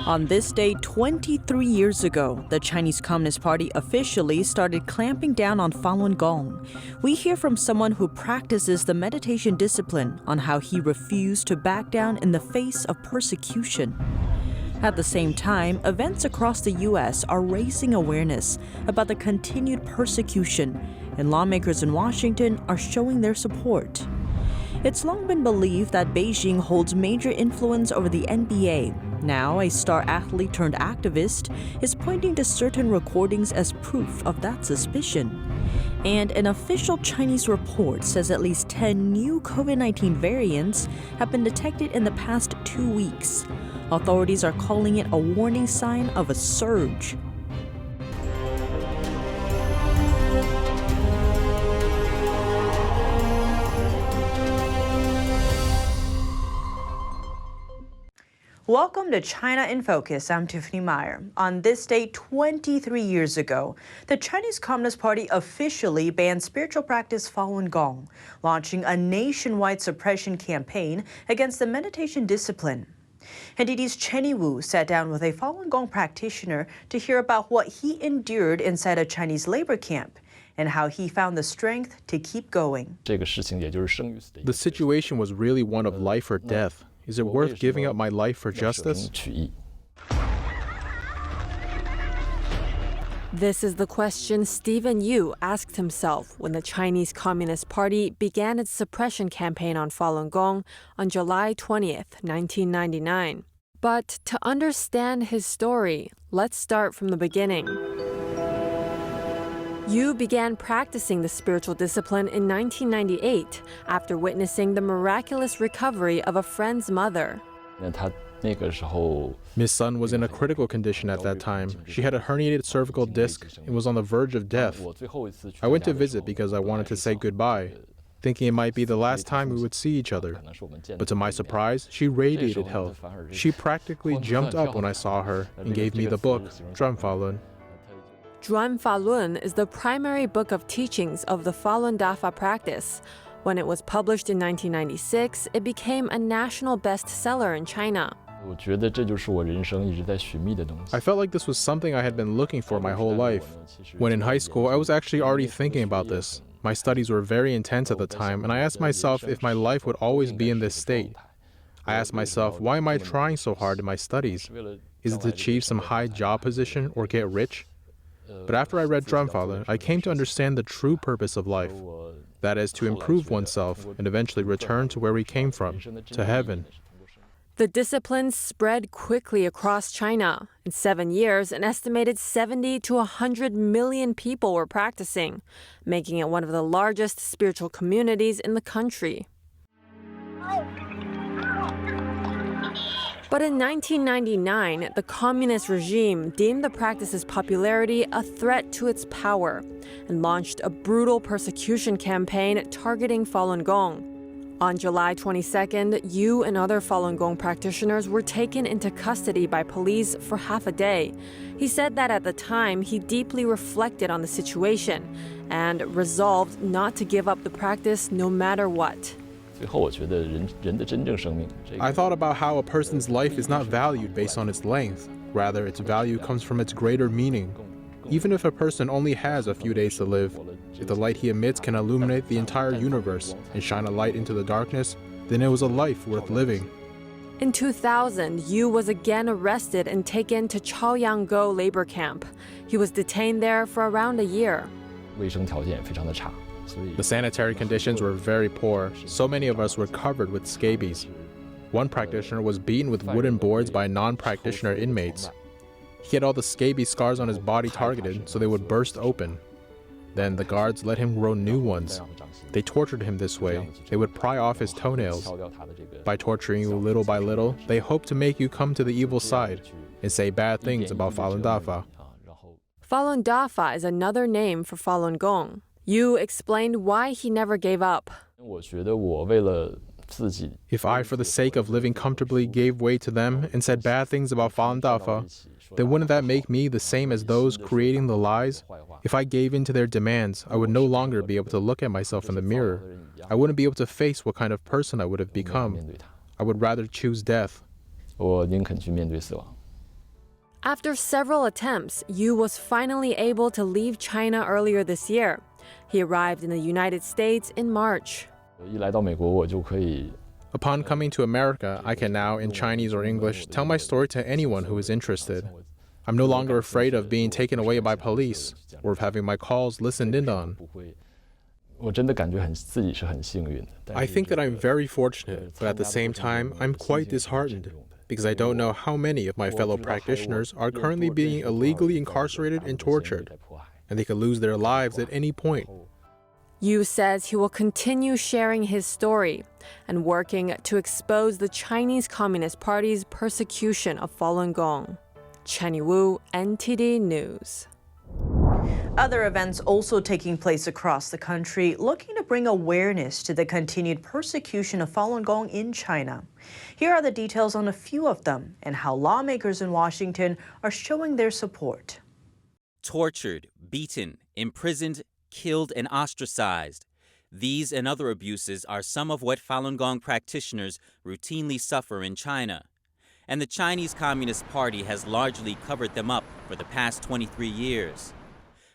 On this day 23 years ago, the Chinese Communist Party officially started clamping down on Falun Gong. We hear from someone who practices the meditation discipline on how he refused to back down in the face of persecution. At the same time, events across the U.S. are raising awareness about the continued persecution, and lawmakers in Washington are showing their support. It's long been believed that Beijing holds major influence over the NBA. Now, a star athlete turned activist is pointing to certain recordings as proof of that suspicion. And an official Chinese report says at least 10 new COVID-19 variants have been detected in the past 2 weeks. Authorities are calling it a warning sign of a surge. Welcome to China in Focus. I'm Tiffany Meyer. On this day 23 years ago, the Chinese Communist Party officially banned spiritual practice Falun Gong, launching a nationwide suppression campaign against the meditation discipline. NDD's Chenny Wu sat down with a Falun Gong practitioner to hear about what he endured inside a Chinese labor camp and how he found the strength to keep going. The situation was really one of life or death. Is it worth giving up my life for justice? This is the question Stephen Yu asked himself when the Chinese Communist Party began its suppression campaign on Falun Gong on July 20th, 1999. But to understand his story, let's start from the beginning. Yu began practicing the spiritual discipline in 1998 after witnessing the miraculous recovery of a friend's mother. Miss Sun was in a critical condition at that time. She had a herniated cervical disc and was on the verge of death. I went to visit because I wanted to say goodbye, thinking it might be the last time we would see each other. But to my surprise, she radiated health. She practically jumped up when I saw her and gave me the book, Zhuan Falun. Zhuan Falun is the primary book of teachings of the Falun Dafa practice. When it was published in 1996, it became a national bestseller in China. I felt like this was something I had been looking for my whole life. When in high school, I was actually already thinking about this. My studies were very intense at the time, and I asked myself if my life would always be in this state. I asked myself, why am I trying so hard in my studies? Is it to achieve some high job position or get rich? But after I read Zhuan Falun, I came to understand the true purpose of life. That is, to improve oneself and eventually return to where we came from, to heaven. The discipline spread quickly across China. In 7 years, an estimated 70 to 100 million people were practicing, making it one of the largest spiritual communities in the country. But in 1999, the communist regime deemed the practice's popularity a threat to its power and launched a brutal persecution campaign targeting Falun Gong. On July 22nd, Yu and other Falun Gong practitioners were taken into custody by police for half a day. He said that at the time, he deeply reflected on the situation and resolved not to give up the practice no matter what. I thought about how a person's life is not valued based on its length. Rather, its value comes from its greater meaning. Even if a person only has a few days to live, if the light he emits can illuminate the entire universe and shine a light into the darkness, then it was a life worth living. In 2000, Yu was again arrested and taken to Chaoyanggo labor camp. He was detained there for around a year. The sanitary conditions were very poor. So many of us were covered with scabies. One practitioner was beaten with wooden boards by non-practitioner inmates. He had all the scabies scars on his body targeted so they would burst open. Then the guards let him grow new ones. They tortured him this way. They would pry off his toenails. By torturing you little by little, they hoped to make you come to the evil side and say bad things about Falun Dafa. Falun Dafa is another name for Falun Gong. Yu explained why he never gave up. If I, for the sake of living comfortably, gave way to them and said bad things about Falun Dafa, then wouldn't that make me the same as those creating the lies? If I gave in to their demands, I would no longer be able to look at myself in the mirror. I wouldn't be able to face what kind of person I would have become. I would rather choose death. 我宁肯去面对死亡。 After several attempts, Yu was finally able to leave China earlier this year. He arrived in the United States in March. 一来到美国，我就可以 Upon coming to America, I can now, in Chinese or English, tell my story to anyone who is interested. I'm no longer afraid of being taken away by police or of having my calls listened in on. 我真的感觉自己是很幸运的。 I think that I'm very fortunate, but at the same time, I'm quite disheartened because I don't know how many of my fellow practitioners are currently being illegally incarcerated and tortured, and they could lose their lives at any point. Yu says he will continue sharing his story and working to expose the Chinese Communist Party's persecution of Falun Gong. Chenny Wu, NTD News. Other events also taking place across the country, looking to bring awareness to the continued persecution of Falun Gong in China. Here are the details on a few of them and how lawmakers in Washington are showing their support. Tortured, beaten, imprisoned, killed, and ostracized. These and other abuses are some of what Falun Gong practitioners routinely suffer in China. And the Chinese Communist Party has largely covered them up for the past 23 years.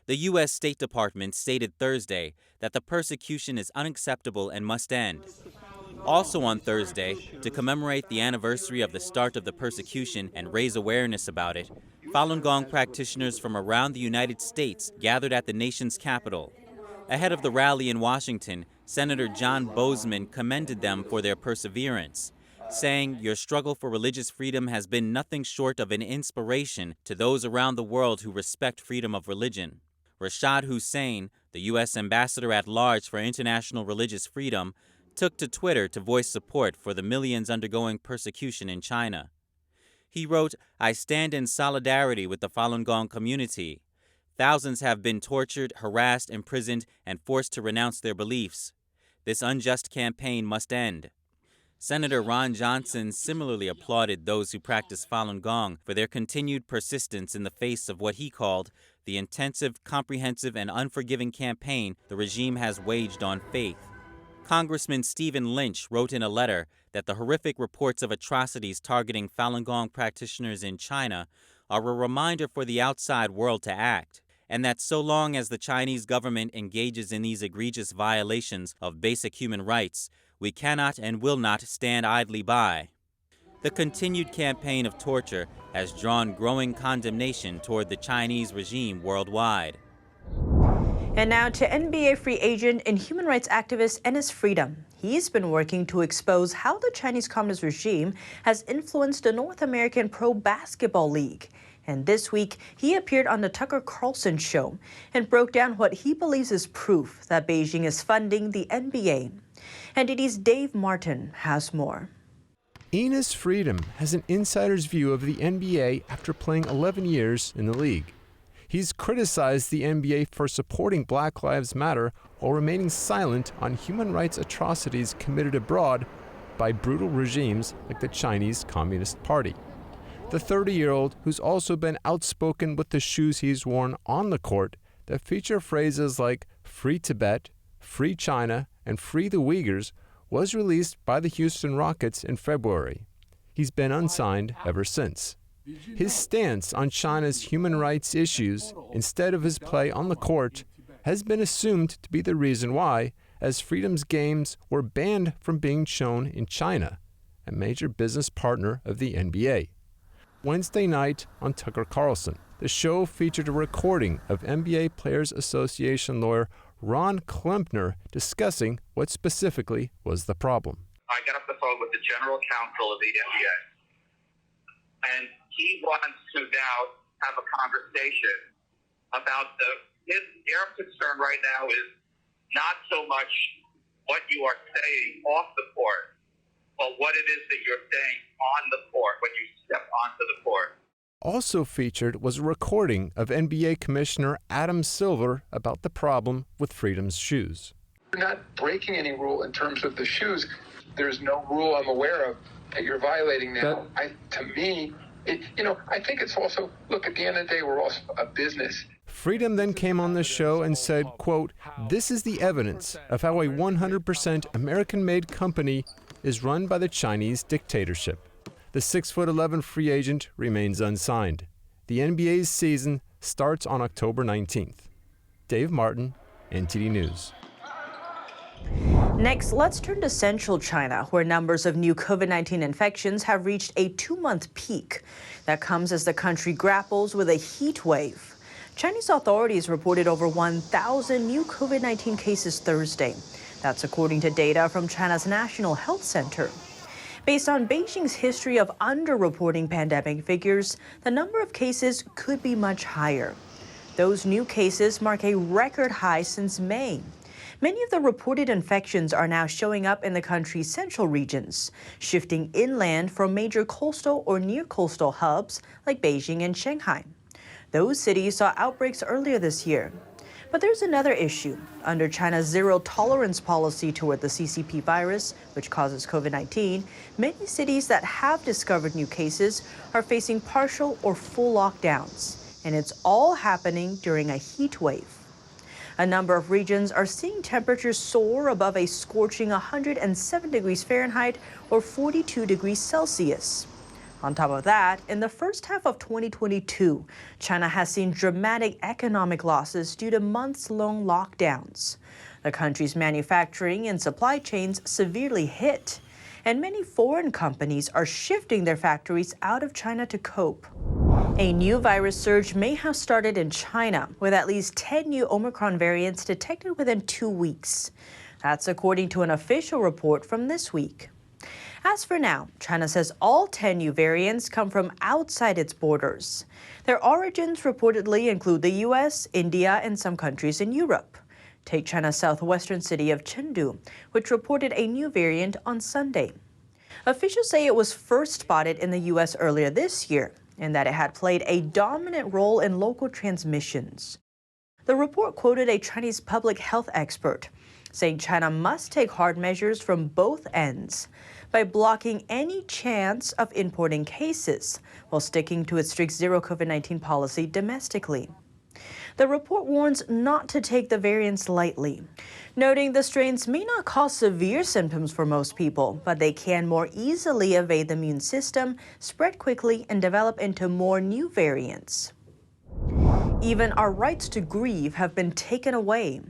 The U.S. State Department stated Thursday that the persecution is unacceptable and must end. Also on Thursday, to commemorate the anniversary of the start of the persecution and raise awareness about it, Falun Gong practitioners from around the United States gathered at the nation's capital. Ahead of the rally in Washington, Senator John Boozman commended them for their perseverance, saying, "Your struggle for religious freedom has been nothing short of an inspiration to those around the world who respect freedom of religion." Rashad Hussain, the U.S. Ambassador at Large for International Religious Freedom, took to Twitter to voice support for the millions undergoing persecution in China. He wrote, "I stand in solidarity with the Falun Gong community. Thousands have been tortured, harassed, imprisoned, and forced to renounce their beliefs. This unjust campaign must end." Senator Ron Johnson similarly applauded those who practice Falun Gong for their continued persistence in the face of what he called the intensive, comprehensive, and unforgiving campaign the regime has waged on faith. Congressman Stephen Lynch wrote in a letter that the horrific reports of atrocities targeting Falun Gong practitioners in China are a reminder for the outside world to act, and that so long as the Chinese government engages in these egregious violations of basic human rights, we cannot and will not stand idly by. The continued campaign of torture has drawn growing condemnation toward the Chinese regime worldwide. And now to NBA free agent and human rights activist EnesFreedom. He's been working to expose how the Chinese Communist regime has influenced the North American Pro Basketball League. And this week, he appeared on the Tucker Carlson show and broke down what he believes is proof that Beijing is funding the NBA. NTD's Dave Martin has more. EnesFreedom has an insider's view of the NBA after playing 11 years in the league. He's criticized the NBA for supporting Black Lives Matter while remaining silent on human rights atrocities committed abroad by brutal regimes like the Chinese Communist Party. The 30-year-old, who's also been outspoken with the shoes he's worn on the court that feature phrases like "Free Tibet," "Free China," and "Free the Uyghurs," was released by the Houston Rockets in February. He's been unsigned ever since. His stance on China's human rights issues, instead of his play on the court, has been assumed to be the reason why, as Freedom's games were banned from being shown in China, a major business partner of the NBA. Wednesday night on Tucker Carlson, the show featured a recording of NBA Players Association lawyer Ron Klempner discussing what specifically was the problem. I got off the phone with the general counsel of the NBA, and he wants to now have a conversation about their concern right now is not so much what you are saying off the court, but what it is that you're saying on the court when you step onto the court. Also featured was a recording of NBA Commissioner Adam Silver about the problem with Freedom's shoes. You're not breaking any rule in terms of the shoes. There's no rule I'm aware of that you're violating now. I think it's also, look, at the end of the day, we're also a business. Freedom then came on the show and said, quote, "This is the evidence of how a 100% American-made company is run by the Chinese dictatorship. The 6'11" free agent remains unsigned. The NBA's season starts on October 19th. Dave Martin, NTD News. Next, let's turn to central China, where numbers of new COVID-19 infections have reached a 2-month peak. That comes as the country grapples with a heat wave. Chinese authorities reported over 1,000 new COVID-19 cases Thursday. That's according to data from China's National Health Center. Based on Beijing's history of underreporting pandemic figures, the number of cases could be much higher. Those new cases mark a record high since May. Many of the reported infections are now showing up in the country's central regions, shifting inland from major coastal or near coastal hubs like Beijing and Shanghai. Those cities saw outbreaks earlier this year. But there's another issue. Under China's zero-tolerance policy toward the CCP virus, which causes COVID-19, many cities that have discovered new cases are facing partial or full lockdowns. And it's all happening during a heat wave. A number of regions are seeing temperatures soar above a scorching 107 degrees Fahrenheit or 42 degrees Celsius. On top of that, in the first half of 2022, China has seen dramatic economic losses due to months-long lockdowns. The country's manufacturing and supply chains severely hit, and many foreign companies are shifting their factories out of China to cope. A new virus surge may have started in China, with at least 10 new Omicron variants detected within 2 weeks. That's according to an official report from this week. As for now, China says all 10 new variants come from outside its borders. Their origins reportedly include the U.S., India, and some countries in Europe. Take China's southwestern city of Chengdu, which reported a new variant on Sunday. Officials say it was first spotted in the U.S. earlier this year, and that it had played a dominant role in local transmissions. The report quoted a Chinese public health expert, saying China must take hard measures from both ends by blocking any chance of importing cases while sticking to its strict zero COVID-19 policy domestically. The report warns not to take the variants lightly, noting the strains may not cause severe symptoms for most people, but they can more easily evade the immune system, spread quickly, and develop into more new variants. Even our rights to grieve have been taken away.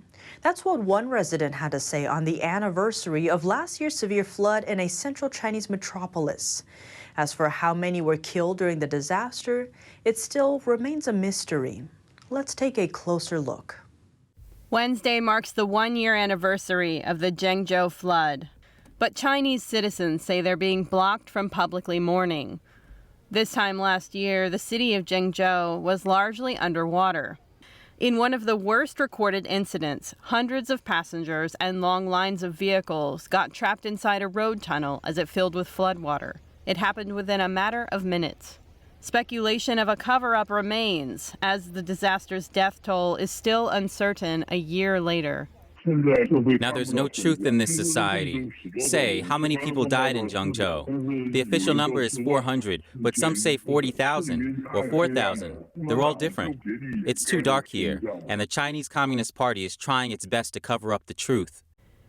That's what one resident had to say on the anniversary of last year's severe flood in a central Chinese metropolis. As for how many were killed during the disaster, it still remains a mystery. Let's take a closer look. Wednesday marks the 1-year anniversary of the Zhengzhou flood. But Chinese citizens say they're being blocked from publicly mourning. This time last year, the city of Zhengzhou was largely underwater. In one of the worst recorded incidents, hundreds of passengers and long lines of vehicles got trapped inside a road tunnel as it filled with floodwater. It happened within a matter of minutes. Speculation of a cover-up remains, as the disaster's death toll is still uncertain a year later. Now, there's no truth in this society. Say, how many people died in Zhengzhou? The official number is 400, but some say 40,000 or 4,000. They're all different. It's too dark here, and the Chinese Communist Party is trying its best to cover up the truth.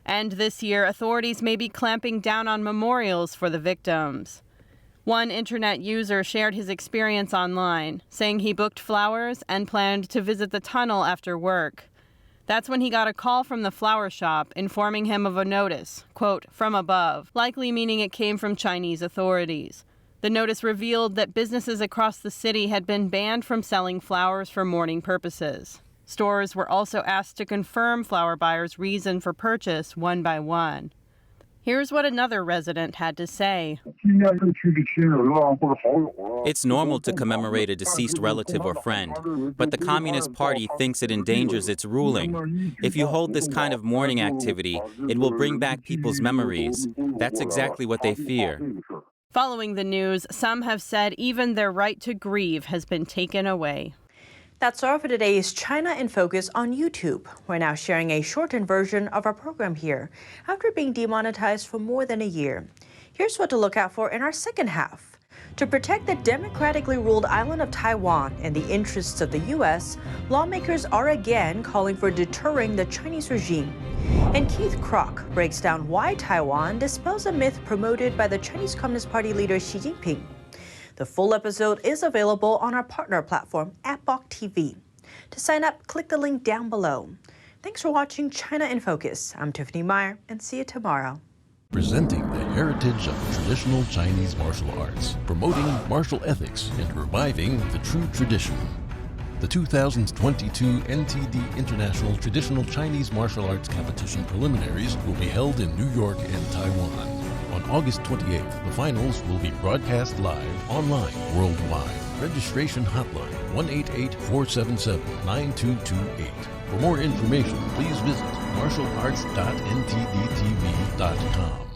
And this year, authorities may be clamping down on memorials for the victims. One internet user shared his experience online, saying he booked flowers and planned to visit the tunnel after work. That's when he got a call from the flower shop informing him of a notice, quote, from above, likely meaning it came from Chinese authorities. The notice revealed that businesses across the city had been banned from selling flowers for mourning purposes. Stores were also asked to confirm flower buyers' reason for purchase one by one. Here's what another resident had to say. It's normal to commemorate a deceased relative or friend, but the Communist Party thinks it endangers its ruling. If you hold this kind of mourning activity, it will bring back people's memories. That's exactly what they fear. Following the news, some have said even their right to grieve has been taken away. That's all for today's China in Focus on YouTube. We're now sharing a shortened version of our program here, after being demonetized for more than a year. Here's what to look out for in our second half. To protect the democratically ruled island of Taiwan in the interests of the U.S., lawmakers are again calling for deterring the Chinese regime. And Keith Kroc breaks down why Taiwan dispels a myth promoted by the Chinese Communist Party leader Xi Jinping. The full episode is available on our partner platform, Outbreak TV. To sign up, click the link down below. Thanks for watching China in Focus. I'm Tiffany Meyer, and see you tomorrow. Presenting the heritage of traditional Chinese martial arts, promoting martial ethics, and reviving the true tradition. The 2022 NTD International Traditional Chinese Martial Arts Competition preliminaries will be held in New York and Taiwan. On August 28th, the finals will be broadcast live online worldwide. Registration hotline 1-888-477-9228. For more information, please visit martialarts.ntdtv.com.